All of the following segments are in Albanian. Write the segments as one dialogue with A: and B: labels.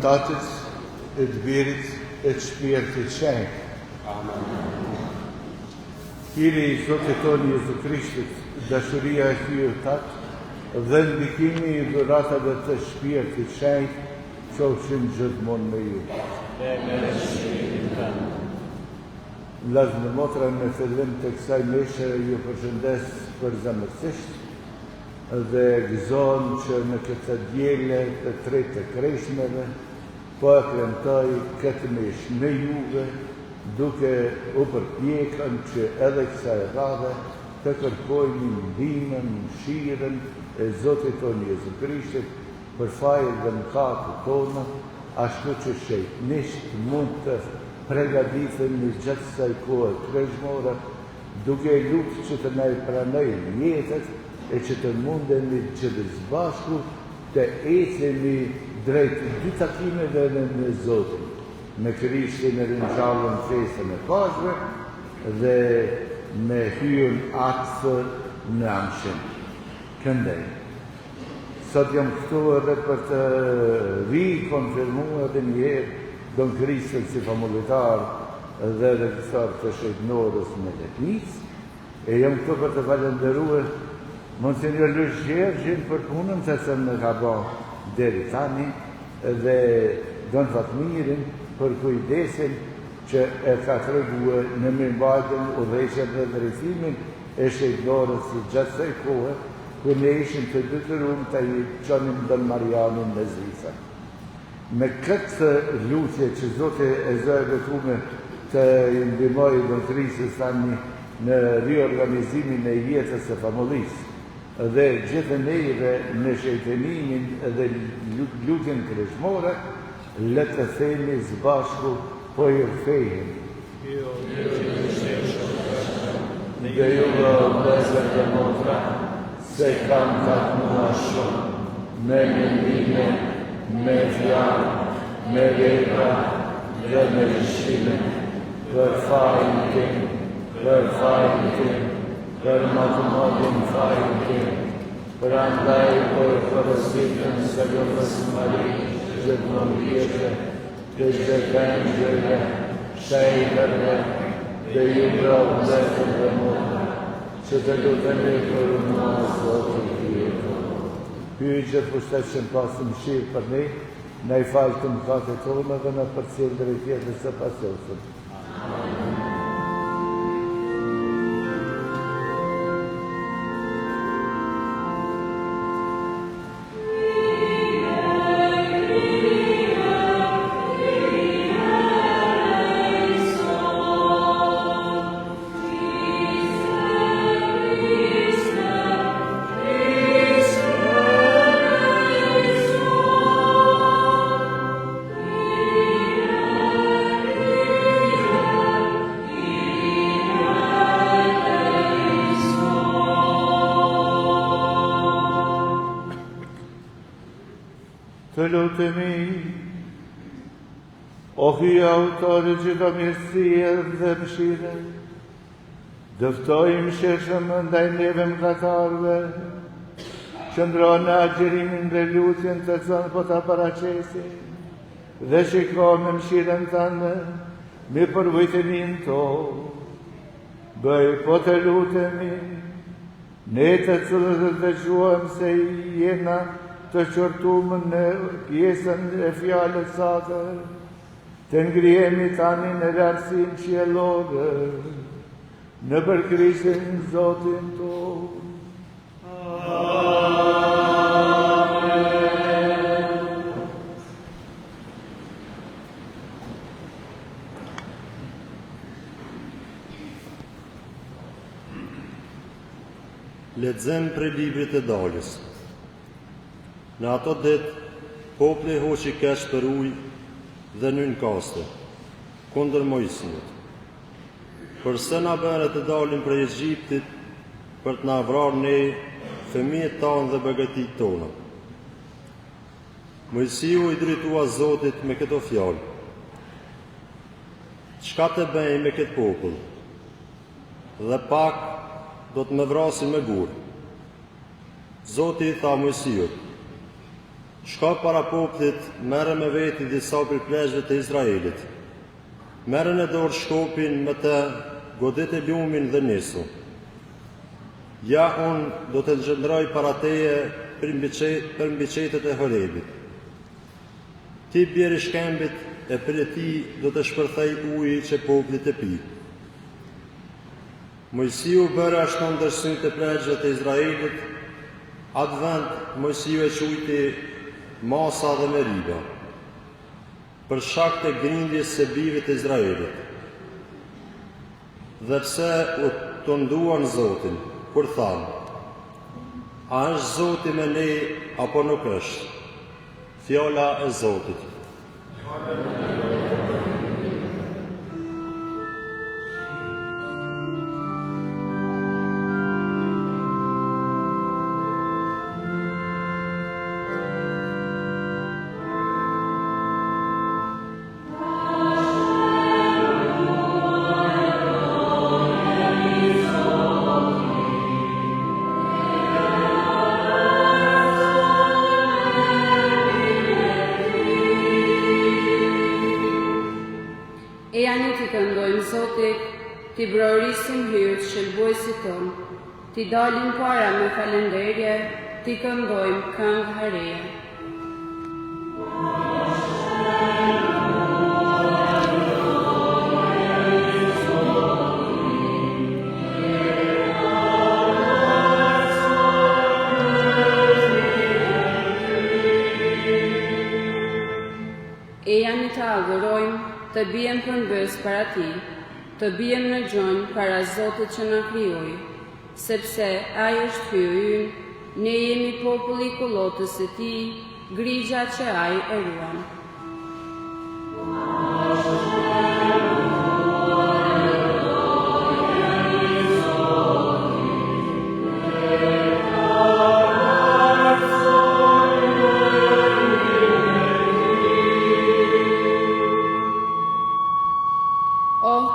A: Tatës, e të Birit, e të Shpirtit Shenjtë.
B: Amen.
A: Hiri i Zotit tonë Jezu Krishtit, dashuria e Hyjë Tatë dhe ndikimi i dhuratave të Shpirtit Shenjtë qofshin gjithmonë me ju.
B: Dhe me shpirtin tënd.
A: Vllazë dhe motra, në fillim të kësaj meshe ju përshëndes përzemërsisht dhe gëzon që në këtë djele të tretë të kreshmeve po e premtoj këtë meshë me juve, duke u përpjekën që edhe kësaj radhe të kërkojmë ndihmën, mëshirën e Zotit tonë Jezu Krishtit për fajin dhe mëkatet tona, ashtu që shejtënisht mund të pregaditën në gjatë kësaj kohe kreshmore, duke lutë që të na i pranojë jetët e që të mundemi gjithë së bashku të ecemi drejt dy takimeve në Zotin, me Krishtin e ringjallën festën e Pashkve dhe me hyjen atë në amshim. Këndej. Sot jam këtu edhe për të rikonfirmuar edhe një herë Don Krishtin si famullitar dhe registrar të shejtënorës me Letnicë, e jam këtu për të falenderuar Monsinjor Luis Gjergjin për punën që se më ka bë deri tani dhe Don Fatmirin për kujdesin që e ka treguar në mirëmbajtjen, udhëheqjen dhe drejtimin e shejtënorës si gjatë kësaj kohe, kur ne ishim të detyruar të i çonim Don Marianin në Zvicër. Me këtë lutje që Zoti e zë vetume të i ndihmojë Don Krishtin tani në riorganizimin e jetës së familjes dhe gjithë neve në shejtënimin dhe lutjen kreshmore, le të themi së bashku po i rkthehemi. Dhe ju vëllezër dhe motra, se kam taknuar shumë, me mendime, me fjalë, me vepra dhe me lëshime, për fajin tim, për më të modin fajin tim, për andaj për përësitën se Gjofës Mari, gjithmonë vjetë, të gjëkëngjëve, shejtërve, dhe ju vëllezër dhe motra, që të lutemi për mua Zotin vjetë. Hyjë gjithë pushtetshëm pasë mëshirë për ne, na i falë të mëkatet tona dhe na përcjell drejt jetës së pasosur. Të lutemi, o Hyjë autori çdo mirësie dhe mëshire, dëftojmë sheshëm ndaj neve mëkatarëve, qëndro në agjërimin dhe lutjen të zonë po ta paraqesi, dhe shiko me mëshirën tënde, mi përvojtënin tonë. Bëj po të lutemi, ne të cilët dhe quam se jena të qortumë në pjesën e fjalës sate, të ngrihemi tani në lartësinë qiellore, në për Krishtin Zotin tonë.
C: Lexojmë prej librit të Dalës. Në ato ditë, populli hoqi kesh për ujë dhe nën kaste, kundër Mojsiut. Përse na bëre të dalim prej Egjiptit për të na vrarë ne, fëmijët tanë dhe begatitë tona. Mojsiu i drejtua Zotit me këto fjalë: çka të bëj me këtë popull? Dhe pak do të më vrasin me burë. Zoti i tha Mojsiut: Shka para poplit, merre me veti disa prej plezhve të Izraelit. Merre në dorë shkopin me të, godit e lumin dhe nisu. Ja, unë do të gjëndroj para teje për mbi qetet e Horebit. Ti bjeri shkembit e për e ti do të shpërthej uji që poplit e pi. Mojsiu bërë ashtu ndërsyn të plezhve të Izraelit, atë vend Mojsiu e quajti Masa dhe Meriba, për shkak të grindjes së bijve të Izraelit. Dhe pse u të nduan Zotin, kur thanë, a është Zoti me ne apo nuk është? Fjala e Zotit.
D: E janë t'i këndojmë Zotit, t'i brorisim hyrët shëlbuesit tonë, t'i dalim para me falenderje, t'i këndojmë këngë hareje. E janë të adhurojmë, të bijem përmbës para ti, të bijem në gjonjë para Zotit që na krijoi, sepse ai është hyrë ynë, ne jemi populli i kullotës së tij, grigja që ai e ruan.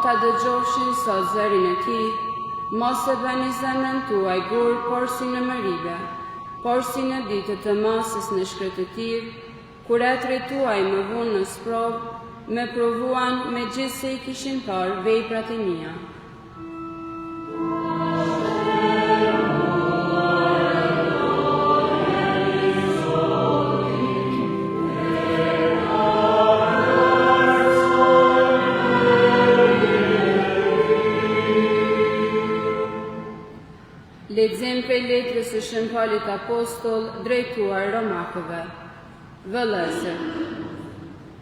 D: Ta dëgjofshin sot zërin e ti, mos e bëni zemrën tuaj gur, por si në mëribe, por si në ditët të masës në shkretëtir, kur etrit tuaj më vunë në sprovë, me provuan me gjithë se i kishin parë veprat e mia. Lexim për letrës së Shën Paulit Apostoll drejtuar Romakëve. Vëllezër,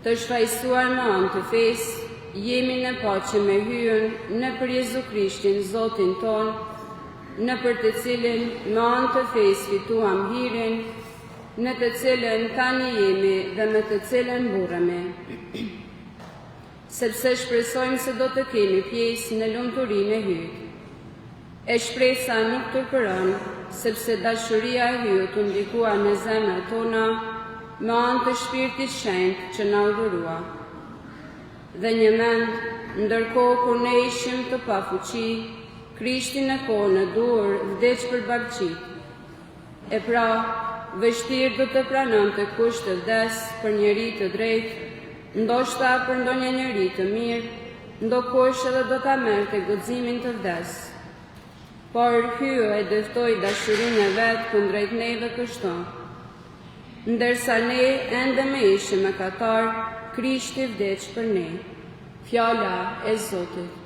D: të shfaqsuar në anë të fesë, jemi në paqe me hyjën në për Jezu Krishtin Zotin ton, në për të cilin me anë të fesë fituam hirin, në të cilën tani jemi dhe me të cilën burremi. Sepse shpresojmë se do të kemi pjesë në lumturinë e hyjit. E shpresa nuk të përën, sepse dashuria e hyjut u ndikua në zemrat tona me anë të Shpirtit Shenjtë që na udhërua. Dhe një mend, ndërkohë kur ne ishim të pafuqi, Krishti në kohë në dur vdeq për bagëqit. E pra, vështirë do të pranonte kusht të vdes për njeri të drejtë, ndoshta për ndonjë njeri të mirë, ndokush edhe do ta merrte guximin të vdes. Por hyu e dëftoi dashurinë e vet kundrejt neve kështu. Ndërsa ne ende me ishim mëkatar, Krishti vdeq për ne. Fjala e Zotit.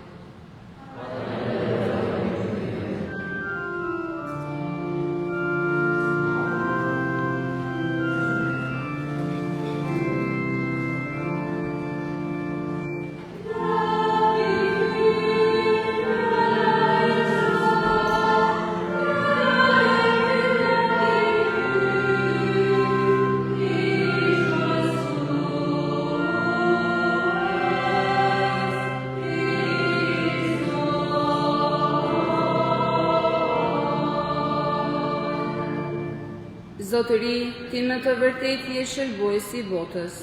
D: Zotëri, ti me të vërtet je shëlbuesi i botës,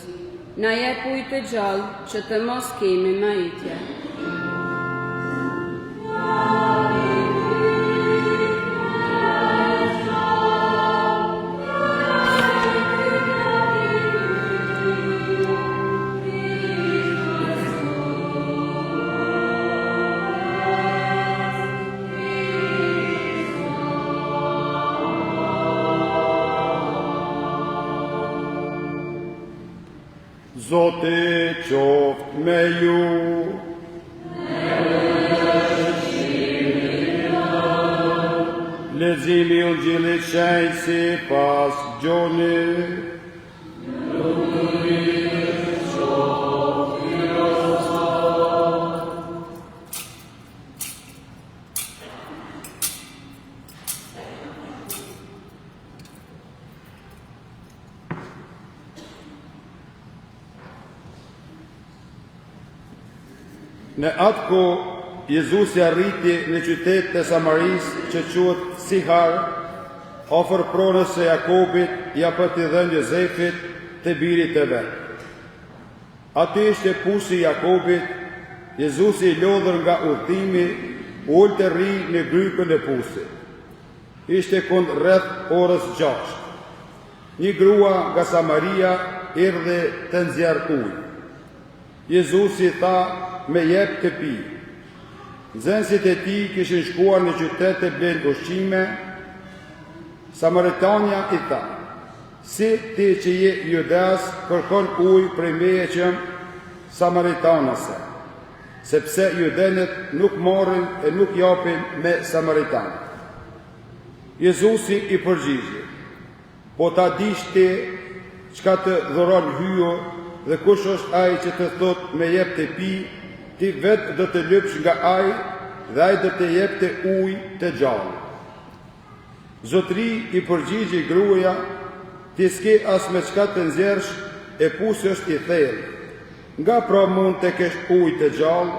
D: na jep ujë të gjallë që të mos kemi maitje.
E: Zoti qoftë me ju. Leximi i Ungjillit shenjtë sipas Gjonit. Në atë ko, Jezusi arriti në qytet të Samaris që quhet Sihar, afër pronës së Jakobit, ja për t'i dhënë Jozefit të birit të vet. Aty ishte pusi i Jakobit. Jezusi i lodhur nga udhëtimi, ul të rri në grypën e pusit. Ishte kund rreth orës 6. Një grua nga Samaria erdhi të nxjerrë ujë. Jezusi tha, me jep të pi. Nxënësit e tij kishin shkuar në qytet të blenë ushqime. Samaritania i tha, si ti që je judas kërkon ujë prej meje që samaritanase, sepse judenët nuk marrin e nuk japin me samaritan. Jezusi i përgjigji, po ta dish ti çka të dhuron hyjo dhe kush është ai që të thot me jep të pi, ti vetë do të lypsh nga ai dhe ai do të jep të ujë të gjallë. Zotri i përgjigji gruaja, ti s'ke as me çka të nxjerrsh e pusi është i thellë. Nga pra mund të kesh ujë të gjallë,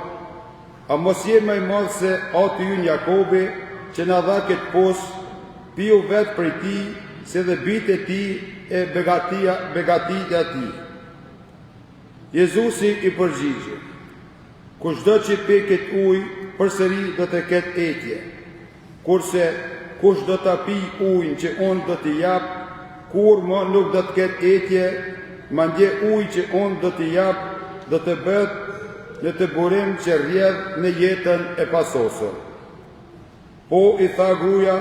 E: a mos je më i madh se ati ynë Jakobi që na dha këtë pus, piu vetë prej ti, se dhe bitë e ti e begatia e ti. Jezusi i përgjigji, kushdo që pi këtë ujë, përsëri do të ketë etje, kurse kush do të pi ujën që unë do t'i jap, kur më nuk do të ketë etje, mandje ujë që unë do t'i jap, do të bëhet në të burim që rrjedh në jetën e pasosur. Po i tha gruaja,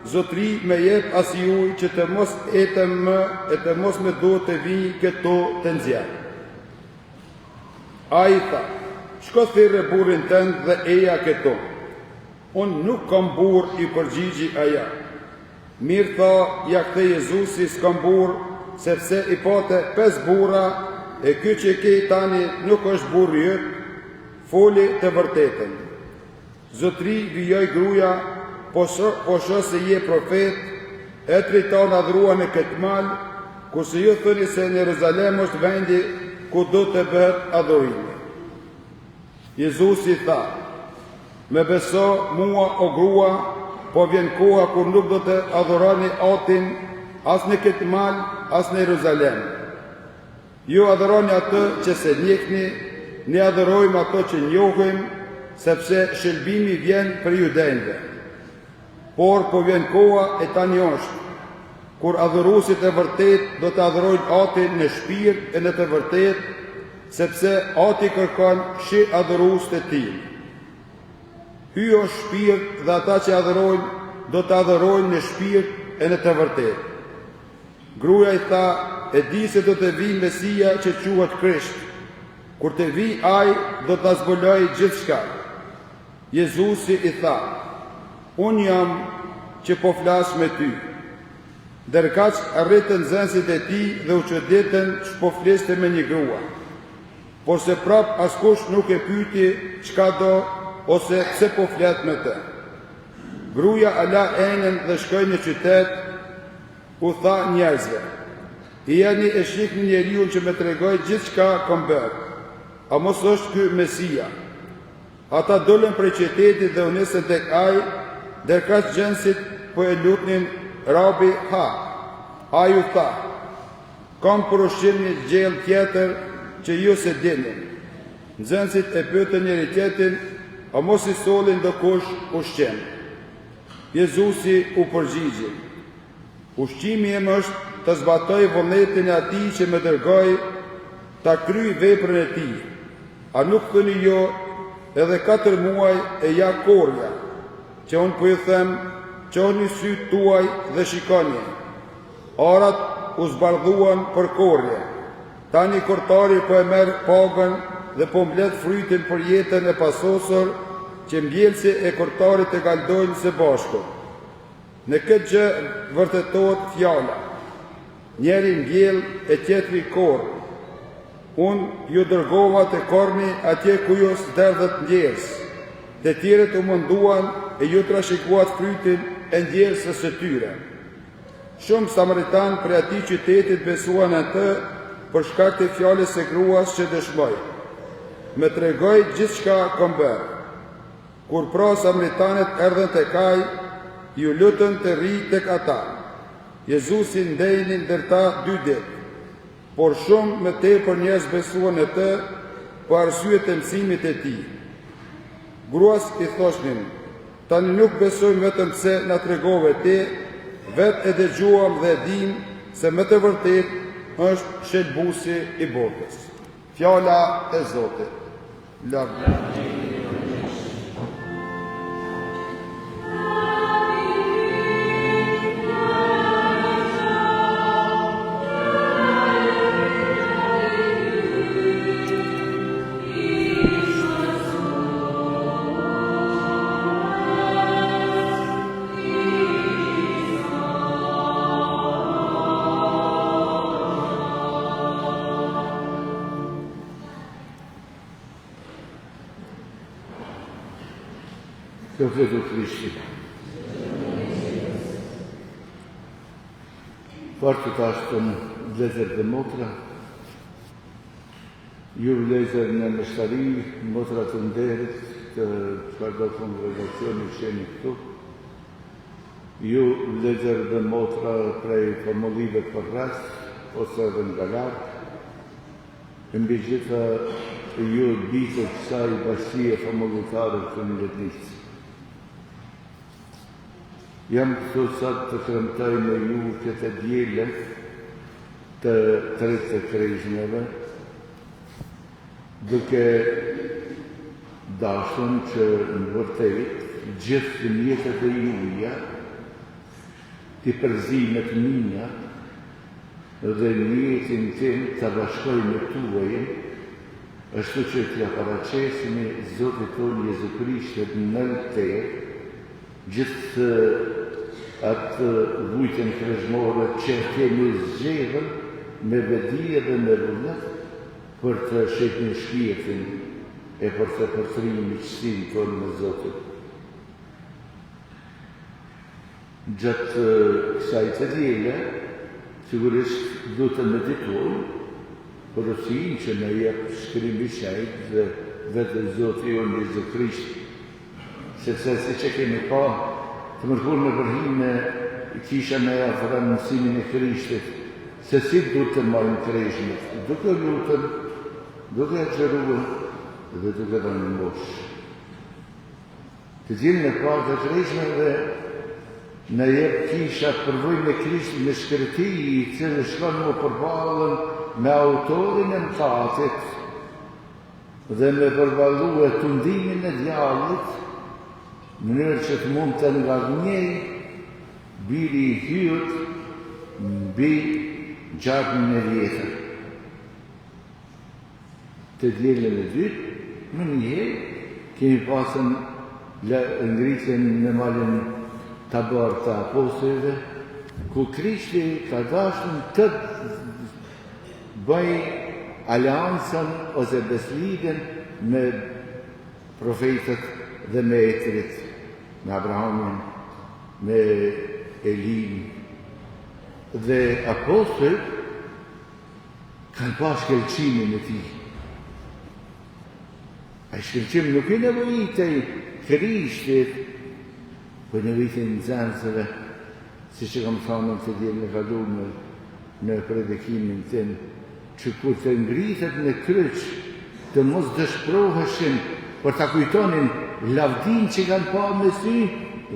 E: Zotri me jep as ujë që të mos etem më e të mos me do të vijë këto të nxjerr. A i tha, shko thirrë burrin tënd dhe eja këto. Unë nuk kam burr, i përgjigji aja. Mirë tha, ja kthe Jezusi, s'kam burr, sepse i pate 5 burra, e ky që ke tani nuk është burri yt, foli të vërtetën. Zotri vijoj gruaja, po shoh se je profet, e triton adhrua në këtë mal, kurse ju thoni se në Jeruzalem është vendi ku do të bëhet adhurimi. Jezusi tha, me beso mua o grua, po vjen koha kur nuk do të adhuroni Atin as në këtë mal, as në Jeruzalem. Ju adhuroni atë që se njehni, ne adhurojmë ato që njohim, sepse shëlbimi vjen për judenjve. Por po vjen koha e tani është, kur adhuruesit e vërtet do të adhurojnë Atin në shpirt e në të vërtet, sepse Ati kërkon shi adhurues të tij. Hyo shpirt dhe ata që adhurojnë do të adhurojnë në shpirt e në të vërtet. Gruaja i tha, e di se do të vijë Mesia që quhet Krisht. Kur të vijë ai, do ta zbulojë gjithçka. Jezusi i tha, unë jam që po flas me ty. Dërkaq arritën nxënësit e tij dhe u çuditën që po fliste me një grua. Por se prap askush nuk e pyeti çka do ose pse po flet me të. Gruaja ala enën dhe shkoi në qytet, u tha njerëzve, jeni e shihni njeriu që më tregoi gjithçka kam bërë. A mos është ky Mesia? Ata dolën prej qytetit dhe u nisën tek ai, dërkaq nxënësit po e lutnin, Rabi, ha. Ai u tha, kam për ushqim një gjellë tjetër që ju se dini. Nxënësit e pyetën njëri tjetrin, a mos i solin dokush ushqim? Jezusi u përgjigji, ushqimi im është të zbatoj vullnetin e atij që më dërgoi, ta kryj veprën e tij. A nuk thoni jo, edhe 4 muaj e ja korja, që unë po ju them, çoni syt tuaj dhe shikoni. Arat u zbardhuan për korje, Tani kurtari po e merr pagën dhe po mbledh frytin për jetën e pasosur që mbjellësi e kurtarit e kaldojnë së bashku. Në këtë gjë vërtetohet fjala: njeri mbjell e tjetri korr. Unë ju dërgova të korni atje ku ju s'derdhet ndjerës, të tjerët u munduan e ju trashëguat frytin e ndjerësës së tyre. Shumë samaritan për atij qytetit besuan atë për shkak të fjalës së gruas që dëshmoi: "Me tregoj gjithçka kam bërë." Kur pra samaritanet erdhën tek ai, ju lutën të rrijë tek ata. Jezusi ndejni ndërta 2 ditë, por shumë më tepër njerëz besuan në të për arsye të mësimit e tij. Gruas i thoshnin: "Tani nuk besojmë vetëm pse na tregove ti, vetë e dëgjuam dhe e dim se më të vërtet është shëlbuesi i botës." Fjala e Zotit.
A: Kjo vetë Krishti. Fartë të ashtën vlezër dhe motra, ju vlezër në mështari, motra të nderit, të çfarëdo kongregacioni sheni këtu, ju vlezër dhe motra prej familjive për ras, ose edhe nga lartë, mbi gjitha ju bitë kësaj bashkie familjare të mbretërisë. Jam këtu sot të kremtoj me ju këtë djele të 3 krejshmeve, duke dashën që në vërtet gjithë të mjetët e juja, të përzimet minja dhe mjetin tim të bashkoj me tuajin, ashtu që t'ja paraqesimi Zotit tonë Jezu Krishtit në te, gjithë atë vujtën kreshmore që kemi zgjedhur me vedi dhe me vullnet për të shepin shpirtin e për të përthrimi miqësinë tonë me Zotin. Gjatë kësaj të djele, sigurisht du të meditojmë porosinë që na jep shkrimi i shajt dhe vetë Zoti jonë Jezu Krisht, sepse si që kemi pa, të mërkur me përhime kisha me afran mësimin e Krishtit, se si du të marrën kreshmet, duke lutën, duke agjeruën dhe duke dhe në mosh. Të gjimë në parë të kreshmeve, në jep kisha përvoj me Krishtit me shkërti i cilë shkon më përbalën me autorin e mkatit dhe me përbalu e tundimin e djallit, në mënyrë që të mund të nga njej, biri i hyut mbi gjakën e vjetër. Të djelën e dytë, më njëherë, kemi pasën ngritjen në malin Tabar të apostujve, ku Krishti ka dashur të bëj aleancën ose beslidhen me profetët dhe me etrit, me Abrahamin, me Elin. Dhe apostujt kanë pas shkelqimin e tij. A shkelqim nuk i nevojitej Krishtit, për nevojitin nxënësve, si që kam thënë të djelë në kaluar në predikimin tim, që kur të ngritet në kryq, të mos dëshpëroheshin për ta kujtonin lavdin që kanë pa me sy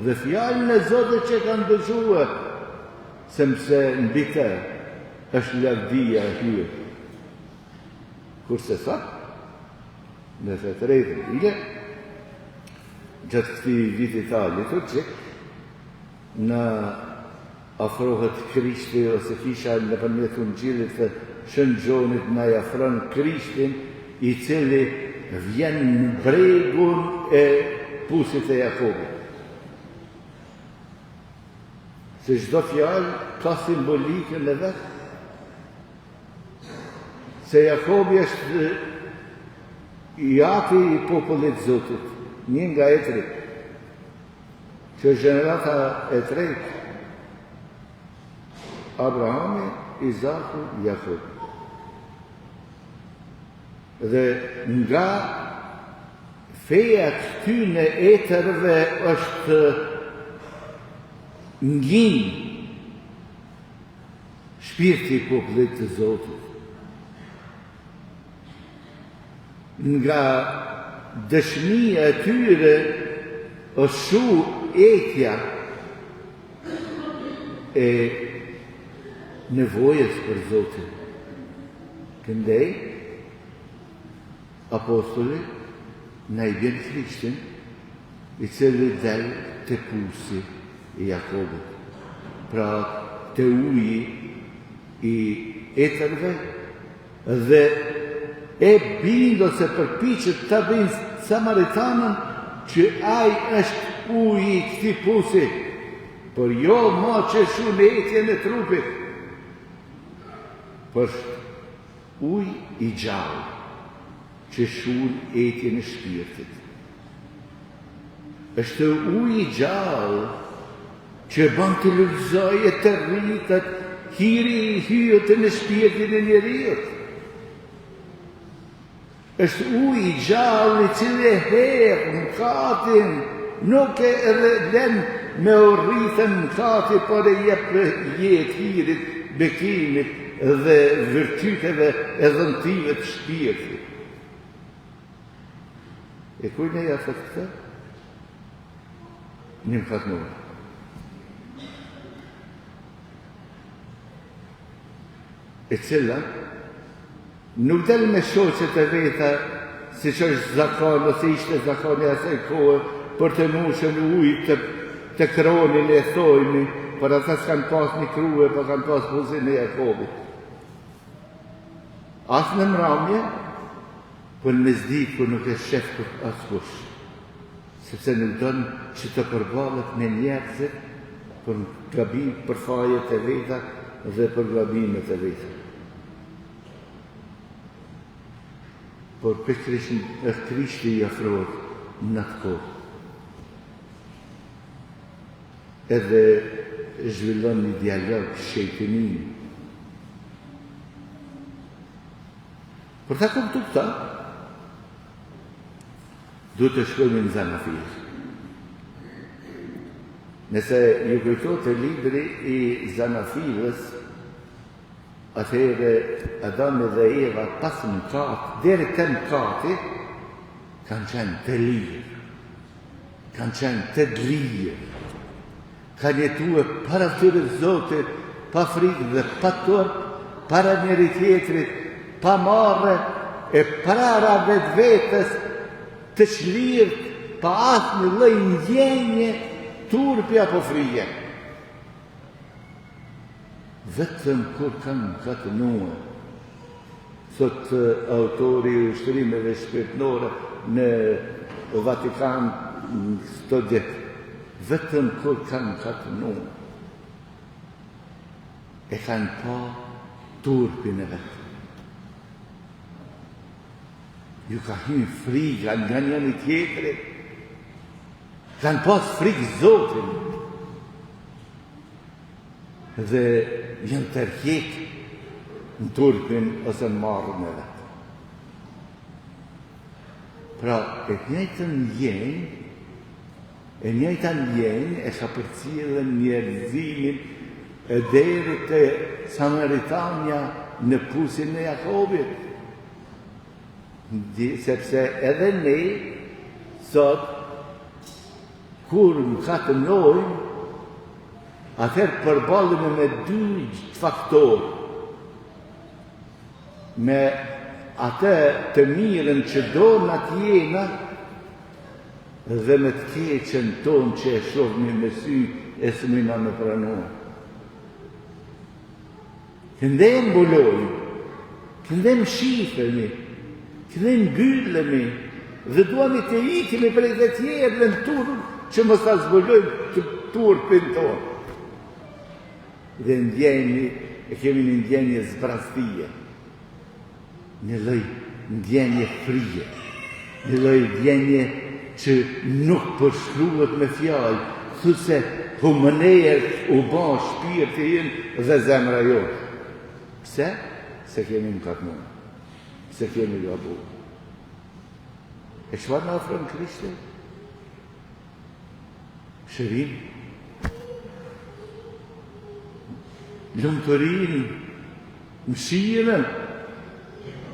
A: dhe fjalën e Zotit që kanë dëgjuar, sepse mbi të është lavdia e hyrë. Kurse sot, në të tretën vite, gjatë këti vitit liturgjik, në afrohet Krishti ose kisha në përmjet Ungjillit të shëngjonit na jafron Krishtin, i cili vjen në bregun e pusit e Jakobit. Se çdo fjalë ka simbolikën e vet. Se Jakobi është jati i popullit Zotit, një nga e tretë, që gjenerata e tretë, Abrahami, Izaku, Jakobi. Dhe nga feja këtyne etërve është ngin shpirti i popullit të Zotit. Nga dëshmia e tyre është shu etja e nevojës për Zotin. Këndej, apostoli na i bjen Krishtin, i cili del të pusi i Jakobit, pra të uji i etërve, dhe e bindo se përpiqet të bëjnë Samaritanën që ai është uji i këtij pusi, por jo ma që shu në etjen e trupit, për uj i gjallë që shun etjen e shpirtit. Është uj i gjallë që bën të lulëzoj e të rritët hiri i hyjët në shpirtin e njeriut. Është uj i gjallë i cili herë në katin, nuk e edhe len me u rritën në kati, por e jep jetë hirit, bekimit dhe vërtyteve e dhëntive të shpirtit. E kuj ne ja thëtë këtë? Një më fatë nërë. E cila nuk del me shoqet e veta si që është zakon, ose ishte zakon e asaj kohë, për të nushën ujtë të kronin e thojni, për ata s'kanë pas një krue, për kanë pas buzin e Jakobit. Asë në mramje, për në zdit, për nuk e shef për askush, sepse nuk dënë që të përballet me njerëzit për gabim, për fajet e veta dhe për gabimet e veta. Por për Krishti i afrohet në atë kohë. Edhe zhvillon një dialog shejtënim. Për ta kuptuar këta, duhet të shkojmë në Zanafil. Nëse ju kujtohet e libri i Zanafilës, atëherë Adami dhe Eva pas mëkatit, deri te mëkati, kanë qenë të lirë, kanë qenë të lirë, kanë jetuar para tyre Zotit, pa frikë dhe pa turp, para njëri tjetrit, pa marrë e para vetës të çlirt, pa asnjë lloj ndjenje, turpi apo frije. Vetëm kur kanë katënuar, thot autori i ushtrimeve shpirtërore në Vatikan çdo ditë, vetëm kur kanë katënuar, e kanë pa turpin e vetë. Ju ka hyrë frika nga njëri tjetrit, kanë pas frikë Zotin, dhe janë tërheq në turpin ose në marrën e vetë. Pra, e njëjta ndjenjë e ka përcjellën njerëzimin e deri te Samaritania në pusin e Jakobit. Sepse edhe ne, sot, kur më katënojmë, atëherë përballemi me dy faktorë. Me atë të mirën që do në atë jena, dhe me të keqen tonë që e shohmi me sy e s'mina me pranua. Kënde e mbulojmë këndem shifemi, këndem gyllemi, dhe duami të ikemi për e tjerë në turë që mos ta zbulojmë të turpin tonë. Dhe ndjeni, e kemi një ndjenje zbrastie, një lloj ndjenje frije, një lloj ndjenje që nuk përshkruhet me fjalë, thuhet se humanër u bë shpirti im dhe zemra jote. Pse? Se kemi mëkatnuar, se kemi gabuar. E çfarë na ofron Krishti? Shërim, lumturinë, mëshirën,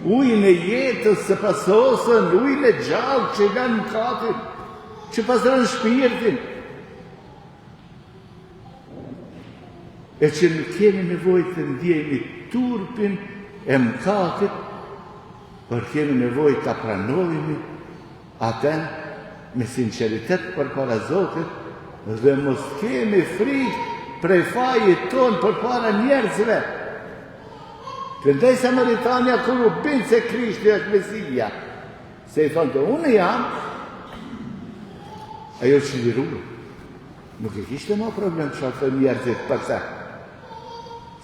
A: ujin e jetës së pasosën, ujin e gjallë që nga mëkatin, që pastron shpirtin. E që në kemi nevojë të ndjejmë turpin e mëkatit, por kemi nevojë ta pranojmë atë me sinqeritet përpara Zotit dhe mos kemi frikë prej fajit tonë përpara njerëzve. Këndaj Samaritania kur u bindë se Krishti është Mesia, se i thonë të unë jam, ajo çliruar. Nuk e kishte më problem çfarë thonë njerëzit përse,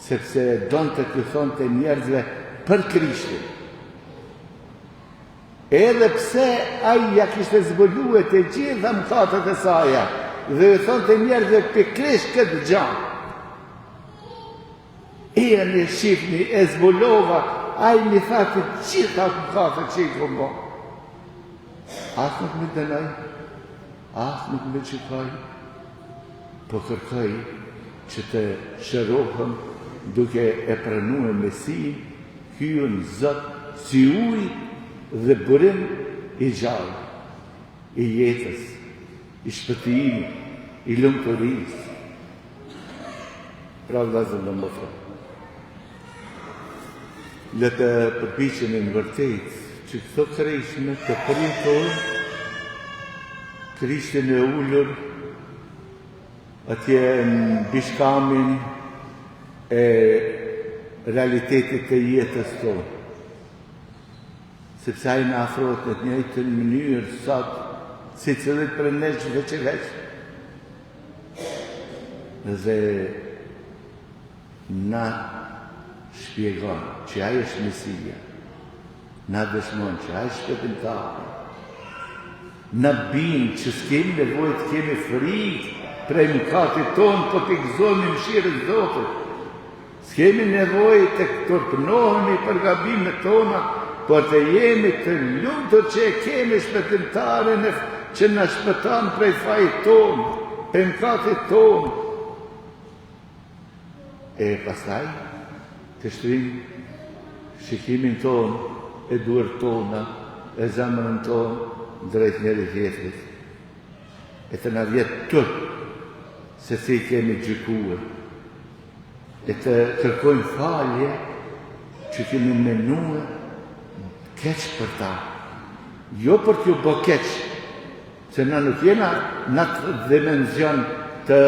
A: sepse donte të thonte njerëzve për Krishtin. Edhe pse ai ja kishte zbuluar të gjitha mëkatet e saj, dhe i thonte njerëzve pikërisht këtë gjë. E në shifni, e zbulova, ai mi tha të gjitha mëkatet që i kom bo. As nuk më dënoj, as nuk më qikoj, po kërkoj që të shërohem duke e pranuar Mesin, hyën Zot si ujë dhe burim i gjallë, i jetës, i shpëtimit, i lumturisë. Pra vëllezër dhe motra, le të përpiqemi në vërtet që këto kreshme të përjetojnë Krishtin e ullur atje në bishkamin e realitetit të jetës tonë. Sepse ai na afrohet në të njëjtën mënyrë sot, si cilit për nesh veç e veç. Dhe na shpjegon që ai është Mesia, na dëshmon që ai është shpëtimtar, na bin që s'kemi nevojë të kemi frikë prej mëkatit tonë, po të gëzojmë mëshirën e Zotit. S'kemi nevojë të turpënohemi për gabimet tona, por të jemi të lumtur që e kemi shpëtimtarin që na shpëton prej fajit tonë, prej mëkatit tonë. E pastaj të shtrim shikimin tonë, e duart tona, e zemrën tonë drejt njëri tjetrit. E të na vjet tërë se si kemi gjykuar. E të kërkojmë falje që kemi menuar keq për ta. Jo për t'ju bë keq, se na nuk jena në atë dimension të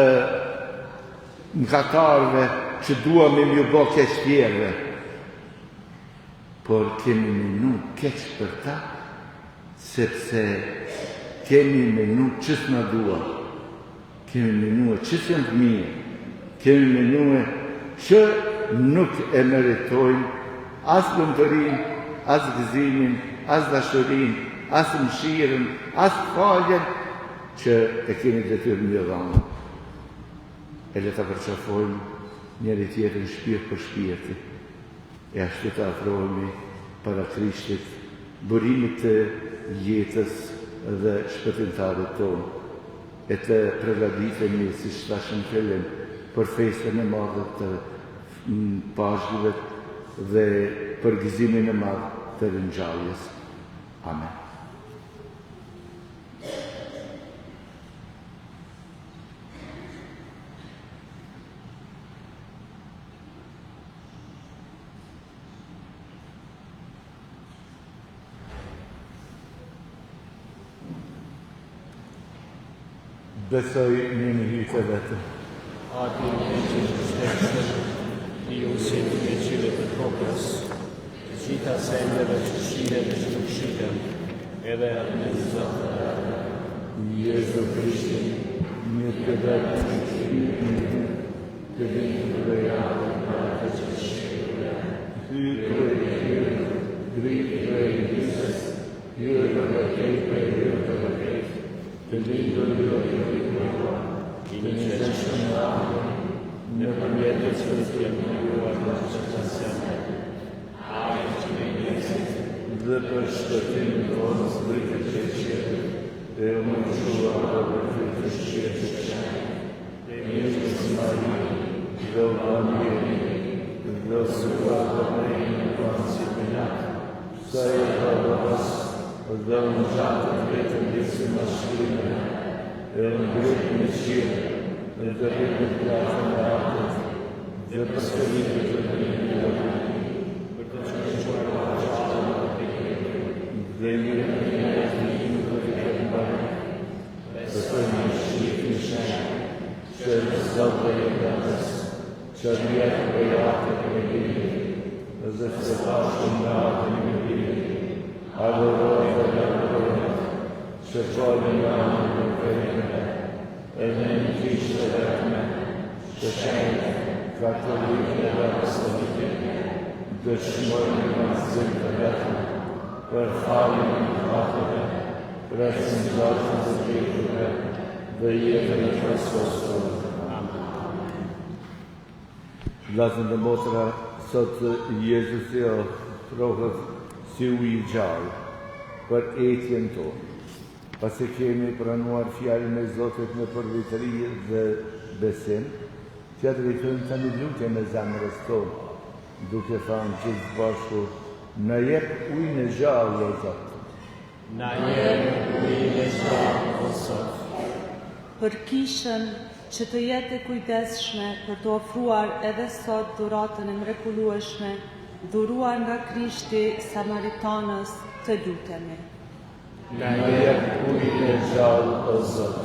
A: mëkatarëve që duam me ju bë keq tjerëve. Por kemi menu keq për ta, sepse kemi menu qësë në duam. Kemi menu qësë janë të mirë. Kemi menu që nuk e meritojnë as lumturinë, as gëzimin, as dashurinë, as mëshirën, as faljen që e kemi detyrë mbi dhënë. E le ta përqafojmë njëri tjetrin shpirt për shpirti. E ashtu të afrohemi para Krishtit, burimit të jetës dhe shpëtimtarit tonë, e të përgatitemi, si thash në fillim, për festën e madhe të Pashkëve dhe për gëzimin e madh të ringjalljes. Amen. Besoj një hyjtë e vetëm.
B: Atin e që shteksën, i usin e qile të kokës, gjitha sendeve që shihen dhe që nuk shihen, edhe në Zotë.
A: Jezu Krishti, një të vetë që shpirtin të vinë dhe javë të që shpirtin. Hyrë prej hyrë, dritë prej hysës, hyrë të vëkejt prej hyrë të vëkejt, të lindur dhe të rikëva, të një qeshën në ahë, në përmjetët që të jemë juar në që të seme. Amin që në njësit, dhe për shpëtim të onës dritë që qetë, dhe më shua dhe vërfit të shqetë të qenë, dhe Jezus Maria, dhe o Amiri, dhe o sëpa dhe mejnë në panë si pënjak, sa e të vëras, dhe o në gjatë të vetën dhe si më shkrimë, dhe o në gretë në qirë, dhe të rritë të plafën e atët, dhe për të rritë të rritë të rritë, për të që në shuar të gjatë në të rritë, dhe një të Dhe të një shqipë në shenë, që në zëllë dhe jëndës, që në jetë dhe jatë të në bini, dhe të pashë në atë në bini, adoroj dhe në përënë, që falë në anë në përënë, edhe në kishë të vetëme, që shenë katolikë dhe apostolike, dëshmojnë në nëzim të vetëme, për falën në fatëve, Presim Zlatën të gjithëve dhe jetën e Kristosur. Vllazën dhe motra, sot Jezusi ofrohet si ujë i gjallë për etjen tonë. Pasi kemi pranuar fjalën e Zotit në përbitëri dhe besim, t'ja drejtojmë tani lutje me zemrës tonë, duke thënë gjithë bashku, na jep ujin e gjallë o Zot.
B: Na jep ujin e gjallë o Zot.
F: Për kishën që të jetë e kujdesshme për të ofruar edhe sot dhuratën e mrekullueshme, dhuruar nga Krishti Samaritanës, të lutemi.
B: Na jep ujin e gjallë o Zot.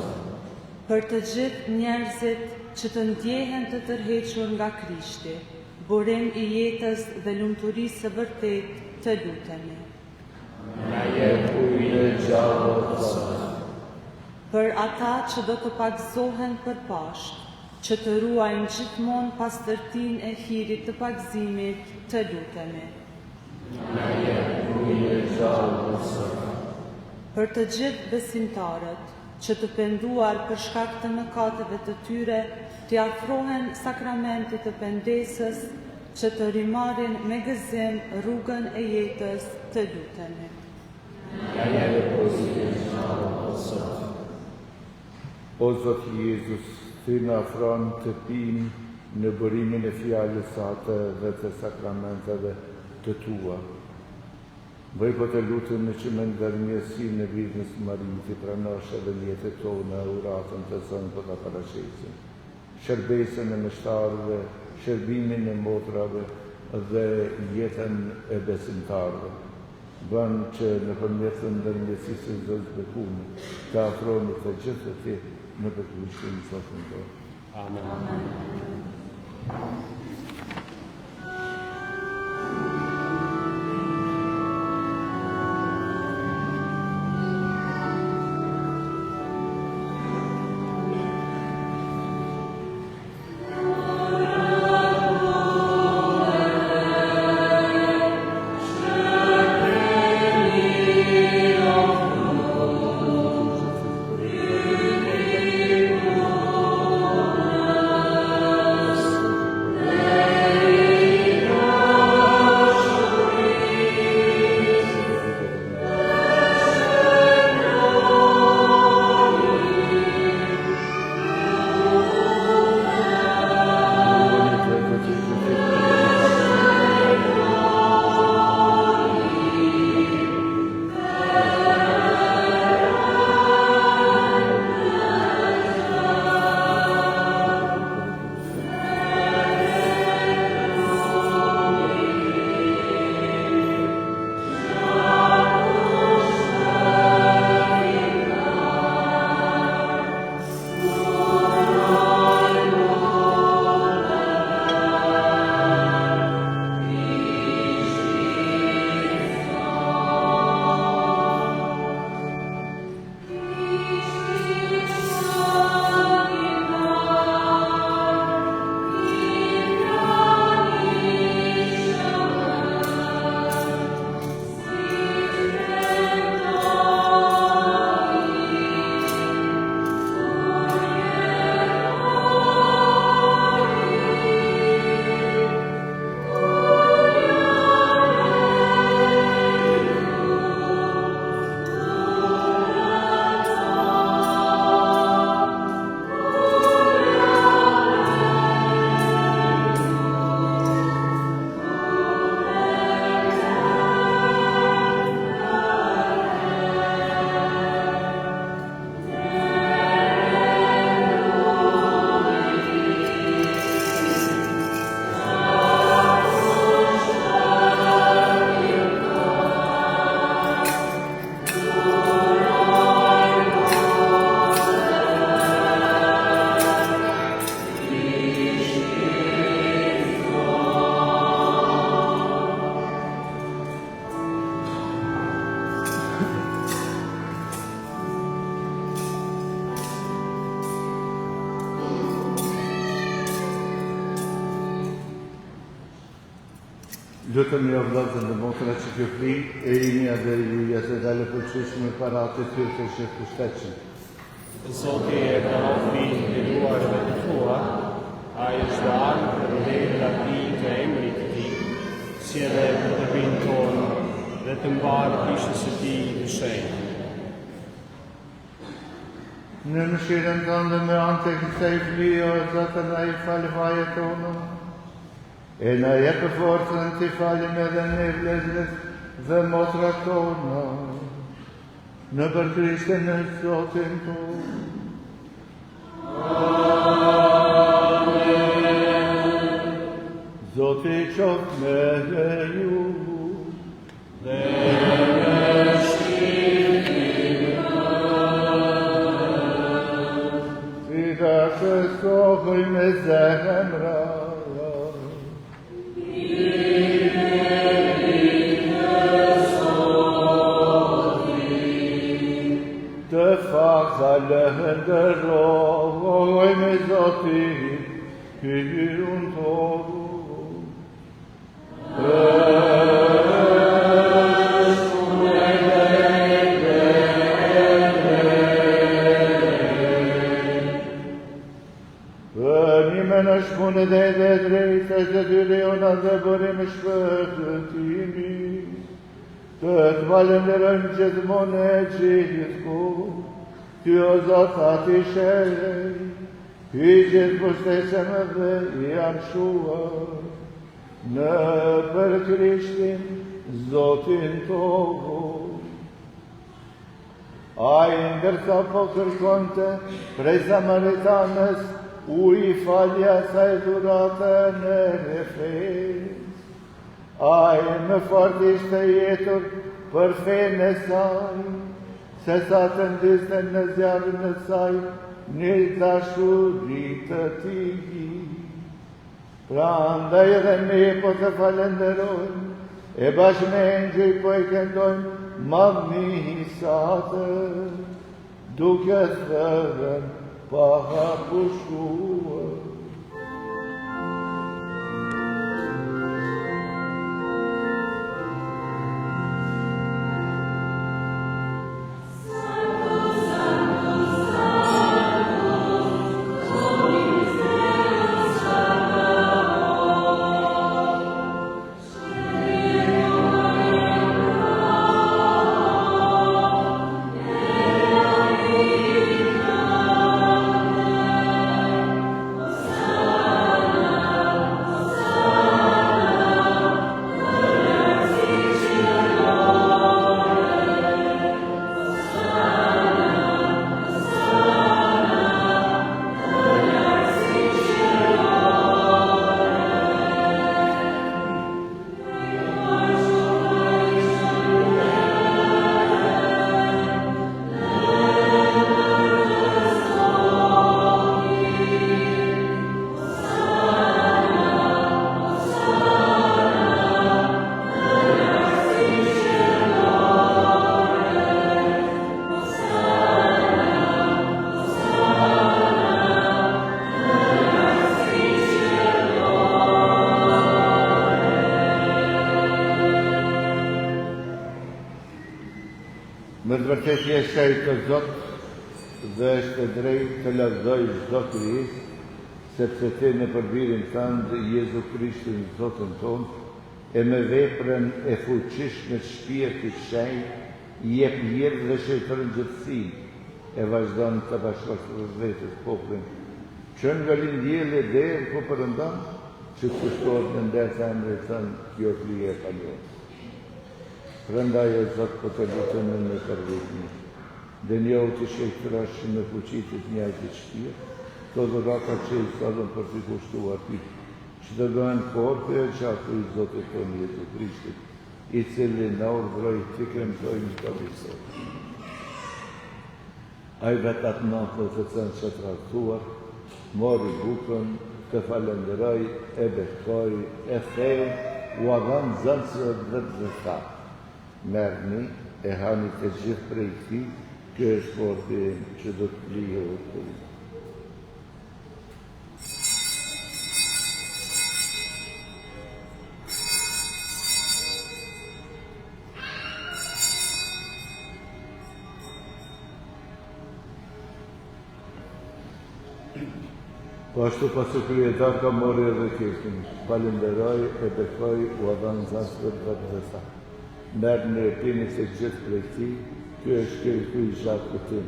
F: Për të gjithë njerëzit që të ndjehen të tërhequr nga Krishti, burim i jetës dhe lumturisë së vërtet, të lutemi.
B: Na jep ujin e gjallë o Zot.
F: Për ata që do të pagëzohen për Pashkt, që të ruajnë gjithmonë pastërtinë e hirit të pagëzimit, të lutemi.
B: Na jep ujin e gjallë o Zot.
F: Për të gjithë besimtarët që të penduar për shkak të mëkateve të tyre, t'i afrohen sakramentit të pendesës, që të rimarin me gëzim rrugën e jetës, të lutemi.
B: Na jep ujin e gjallë o Zot.
A: O Zot Jezus, Ti në afron të pimë në bërimin e fjallës sate dhe të sakramenteve të Tua. Bëj po të lutëm në që me ndërmjesi në Virgjës Marijë të pranosh edhe mjetët tonë uratën të zënë për të parashesin, shërbesën e mështarëve, shërbimin e motrave dhe jetën e besimtarëve. Bën që në përmjetën ndërmjesisë e Zotës bekunë, të afroni të gjithë të ti në përkushtin në sotën të.
B: Amen.
A: Amen. Lutëm një vëllezër dhe motra që kjo fli e imja dhe juja të dalë përqyshme para të tyre të që kushtetshëm.
B: Zoti e ka ofri të duarve të tua, ai është armë për vlerë ati të emrit të ti, si edhe për të binë tonë dhe të mbarë kishës së ti të shenjtë.
A: Në mëshirën tonë dhe me anë të kësaj fli, o Zotë na i falë vajet tonë, e na jepë forcën të falim edhe ne vlezërit dhe motrat tona, në për Krishtin e Zotin tonë. Zoti qoftë me ju,
B: Dhe me shpirtin
A: si ta shësohoj me zemra, të fakalën dërroj me Zotin, hyrun tonë. Një në shpunë dhe drejtë që ty leona dhe bërim shpëtimi, të të falenderojmë gjithmonë e gjithku, ty o Zotë ati shëj, ty gjithë pushtesëm dhe janë shuar, në për Krishtin Zotin tonë. Ai ndërsa po kërkonte prej Samaritanës i falja saj dhuratën e refes. Ai më fort ishte jetur për fenë e saj, se sa të ndiste në zjarrin e saj një dashuri të tij. Prandaj edhe ne po të falenderojmë, e bashkë me engjëj po e këndojmë madhnisatë, duke thënë pa hapushuar. Më të vërtet je shej të Zotë dhe është e drejtë të lavdoj çdo krijes, sepse ti në përbirin tënd Jezu Krishtin Zotën tonë, e me veprën e fuqishme të shpirtit shenjtë i jep lirë dhe shëtërën gjëtësi, e vazhdon të bashkëshorës vetës popullin, që nga lindjeli dherë po përëndan, që kushtohet në ndërsa emri thënë kjo krije e faljohës. Prandaj o Zotë po të lutëm në përvitmi, dhe njohë të shëjtërash në fuqitit njajtit shpirë, të dhurata që i sadhën për të kushtuar ty, që të dojnë korpe e qaku i Zotit tonë Jezu Krishtit, i cili na urdhroi të kremtojmë të visot. Ai vetat natët të cënë që të raktuar, mori bukën, të falenderoj, e betkoj, e thej, u adhan zënësët dhe të tha. Merrni e hani të gjithë prej ti, kjo është korpi që do të lihet të ju. Po ashtu pasu krijetar ka mori edhe kirtin, falenderoj e bekoj u adhan zasve të vërdhesa. Merë në repini se gjithë prej ti, kjo është kërku i shatë këtim,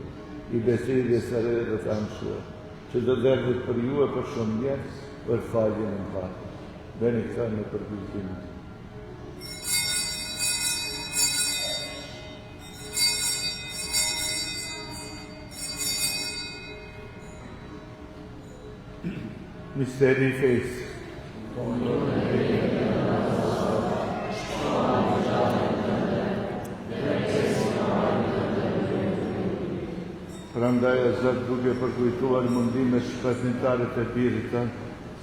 A: i besiri dhe sërë dhe të amshuar, që do derdhët për ju e për shumë njerës, për faljen në patë. Beni këta në përgjithimi. Misteri i fejtë. Prandaj o Zot, duke përkujtuar mundimet shpëtimtare të birit tënd,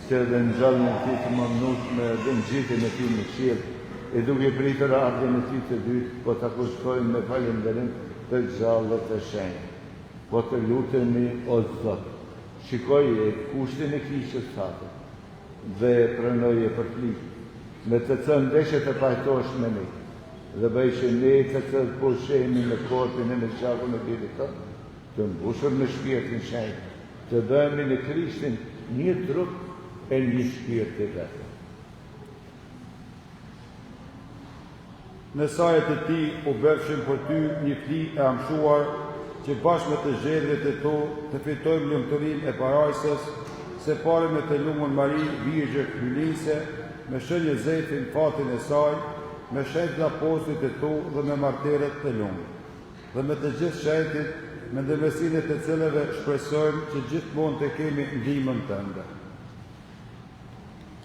A: se edhe në gjallën e ti të mamnueshme dhe në gjitjen e ti në qiell, e duke pritur ardhjen e ti të dytë, po ta kushtojmë me falënderim të gjallët e shenjtë. Po të lutemi o Zot, shikoje kushtin e kishës sate dhe pranoje për flikë, me të cënë ndeshe të pajtosh me ne, dhe bëj që ne të të pushemi me korpin e me qakun e birit tënd, të mbushur me shpirtin shenjtë, të bëhemi në Krishtin një trup e një shpirt e vetë.
E: Në sajet e ti u bërshim për ty një fli e amshuar, që bashkë me të zxedhjet e to të fitojmë lumëturin e parajsës, se pare me të lumën Mari, Virgjë Hylinse, me shënjë Zefin fatin e saj, me shenjtë dhe apostit e to dhe me marteret të lumë, dhe me të gjithë shenjtit, me ndërmesinë të cilëve shpresojmë që gjithmonë të kemi ndihmën tënde.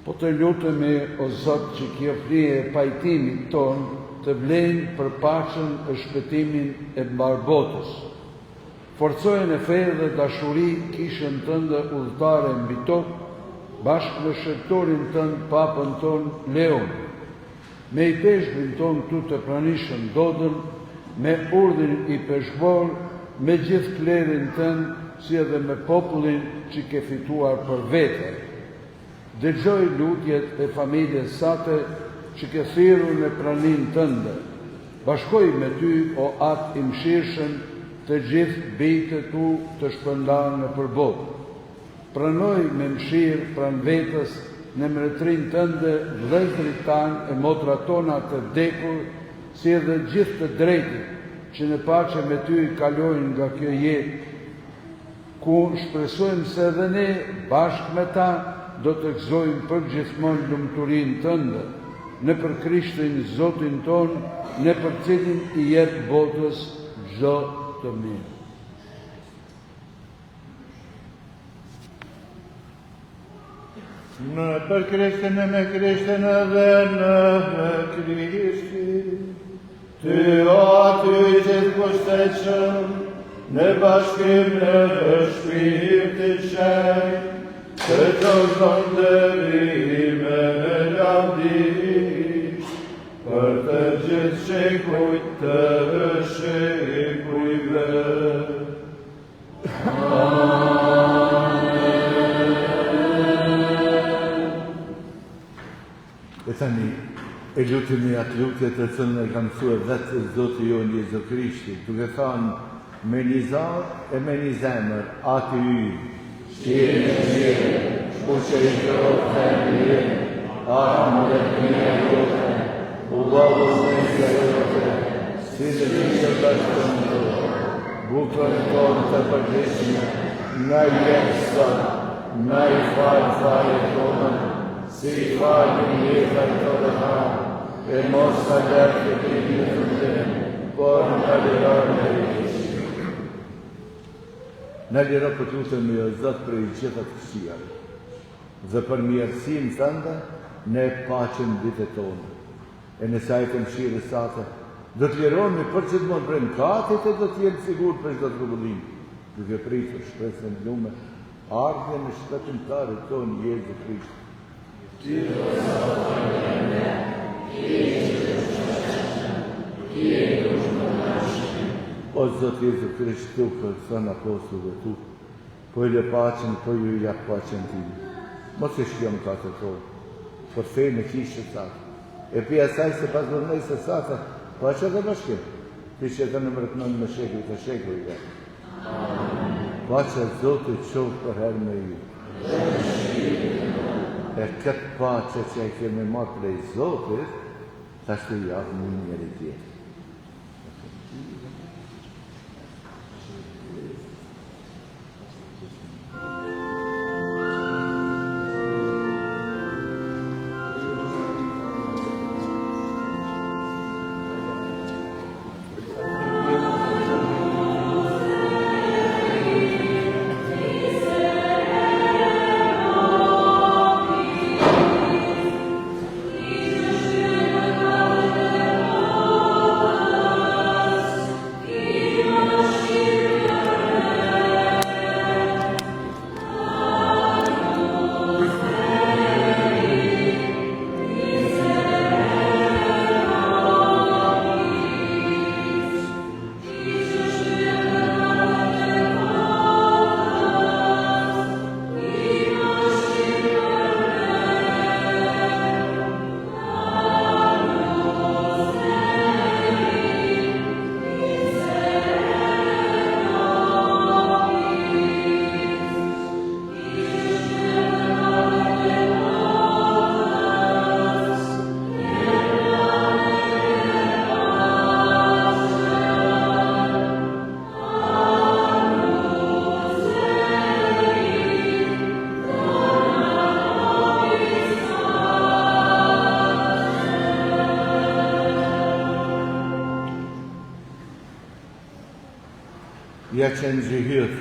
G: Po të lutemi o Zot që kjo frije e pajtimit ton të vlenë për paqen e shpëtimin e mbar botës. Forcojnë e fejë dhe dashuri kishën tënde udhëtare mbi tokë, bashkë me shërtorin tënd papën ton Leon, me i peshbin ton këtu të pranishëm Dodën, me urdhin i peshbor, me gjithë klerin tënd, si edhe me popullin që ke fituar për vete. Dëgjoj lutjet e familjes sate që ke thirrur në pranin tënde. Bashkoj me ty, o atë i mëshirshëm, të gjithë bijtë tu të shpërndarë në përbot. Pranoj me mëshirë pran vetës në mretrin tënde vëllezërit tanë e motrat tona të vdekur, si edhe gjithë të drejtit, që në paqe me ty kalojnë nga kjo jetë, ku shpresojmë se edhe ne, bashkë me ta, do të gëzojmë për gjithmonë lumëturin tënde, në për Krishtin Zotin ton, në për cilin i jetë botës çdo të mirë.
A: Në për Krishtin e me Krishtin edhe në Krishtin, ty aty gjithë kushtetshëm, në bashkim në shpirtit shenjtë, të të zëndërime në lavdisht, për të gjithë shekujt të shekujve. E tani, e lutemi atë lutje të cilën e kam mësuar vetë Zoti jonë Jezu Krishti, duke thënë me një zarë e me një zemër atë y, shtirë e shtirë, shpuqe i kërot të mirë, armë dhe të mirë jote, u vavës në të jote, si në gjithë të bashkën të, bukën tonë të përgjeshme, në jetë sot, në i falë tonë, si falë njëta të dhe ha, e mos të lërë të të një të të, por në lërë në rishë. Në lërë për të lutëm e o Zotë për i gjithat kësijare, dhe për mjërësim tënde, ne paqen vitet tonë, e në sajtë mëshirë sate, do të lëroni për që të mund për katit e do të jenë sigur për çdo trubullim, duke pritur shpresën lume, ardhje në shpëtimtarit tonë Jezu Krishti. O Zotë Jezu Krishti, tu për thënë apostulve tu, po i le paqen, po ju jap paqen time. Mos e shkjom ka të torë, për fejnë e kishë sate. E pia saj se pas vërnej se sate, po që dhe bashkim, ti që të në mërknon me shekuj të shekujve. Po që Zotë qovë për herë me ju. E këtë pace që e kemi marrë prej Zotit, ta shtu javë në njëri tjetër. Ja që në gjihyrë,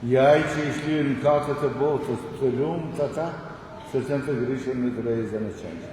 A: jaj që i shlyë në katët e botës, të lumë të ata, që të në të grishën në të rejzën e qenë.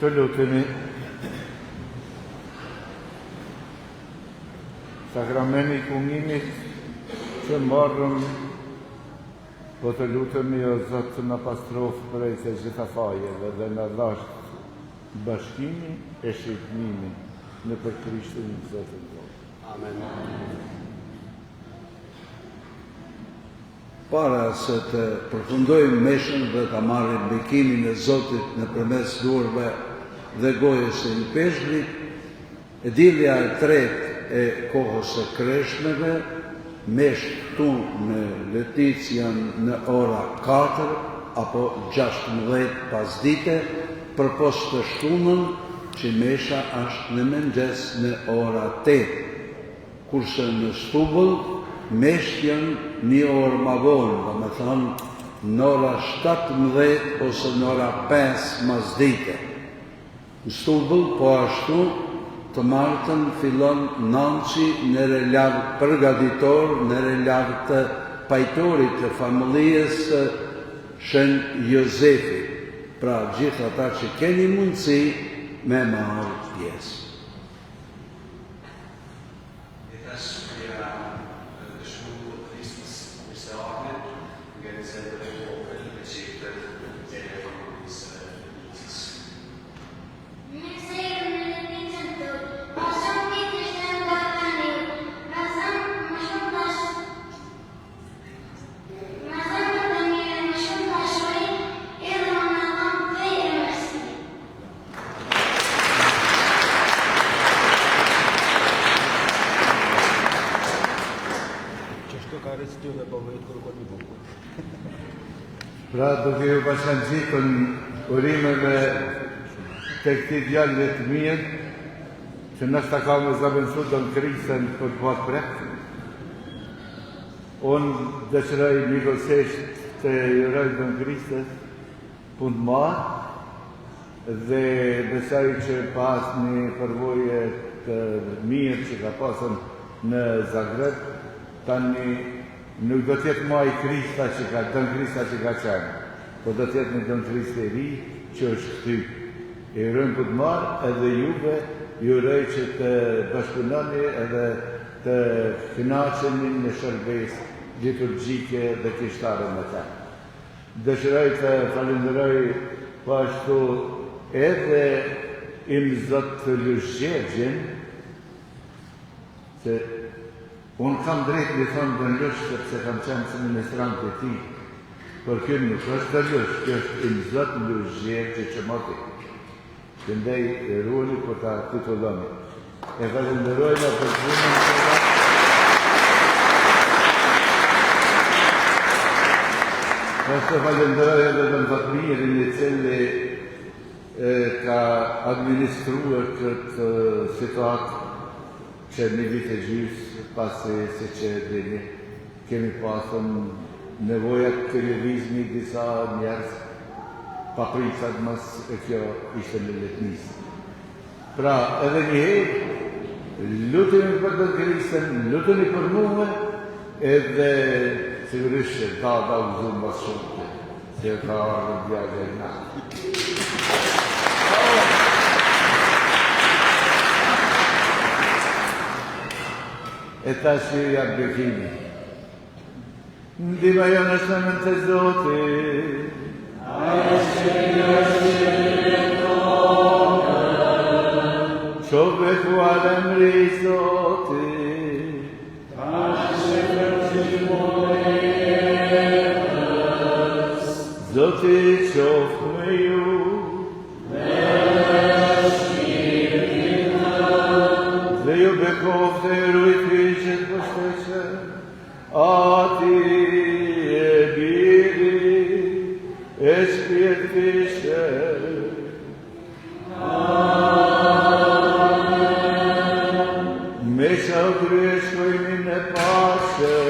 A: Të lutemi. Sakramenti i kumimit që marrëm, po të lutemi o Zot të na pastrof prej të gjitha fajeve dhe na dhash bashkimin e shqiptimin në për Krishtin Zotin tonë.
B: Amen.
G: Para se të përfundojmë meshën dhe ta marrim bekimin e Zotit nëpërmes durve dhe gojës së një peshqit, e dilja e tretë e kohës së Kreshmeve, mesh këtu në Letician në ora 4 apo 16 pasdite, përpos të shtunën që mesha është në mëngjes në ora 8, kurse në Stubull meshtjen një orë ma vonë, do me thonë në ora 17 ose në ora 5 masdite. Në Stubull po ashtu të martën fillon nënçi në relavë përgatitor, në relavë të pajtorit të familjes Shën Jozefi. Pra gjithë ata që keni mundësi me marrë pjesë.
A: Pra duke ju bashkangjitën urimeve të këtij djalit të mirë, që nështë ka me zavendësu Don Kristen për të bëhet prek, unë dëshiroj njëkohësisht të juroj Don Kristen punë të madhe dhe besoj që pas një përvojë të mirë që ka pasur në Zagreb, tani nuk do t'jetë ma i Krista që ka, Don Krista që ka qenë, po do t'jetë një Don Krista i ri që është këty. E jurojmë për të marë edhe juve, juroj që të bashkëpunoni edhe të kënaqeni në shërbes liturgjike dhe kishtare me ta. Dëshiroj të falenderoj po ashtu edhe im Zot të Luzhgjegjen, se unë kam drejt një thonë dhe Luzh, sepse kam qenë si ministrant e ti, për kjo nuk është të Luzh, kjo është im Zot Luzhgjegje që moti. Këndej e ruani për ta titulloni. E falenderojna për punën të ta. Të falenderoj edhe dhe në Zotmirin i cili ka administruar këtë situatë që një vit e gjysë, pasi se që dini, kemi pasën nevojat televizmi disa njerës, papricat mas e kjo ishte në letnisë. Pra, edhe njëherë, lutemi për Don Kristen, lutemi për muhe, edhe sigurisht që da u zumë mas shumë, se ka rëndjale e na. E ta që janë bekimi. Ndima jo në shëmën të Zotit, qove ku alemri Zotit, Zotit qof me ju, dhe ju bekof të rujti që të pështeqe, ati e biri, e shpirtishe. Me shau kryeshkojmin e pashe,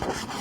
E: Amen.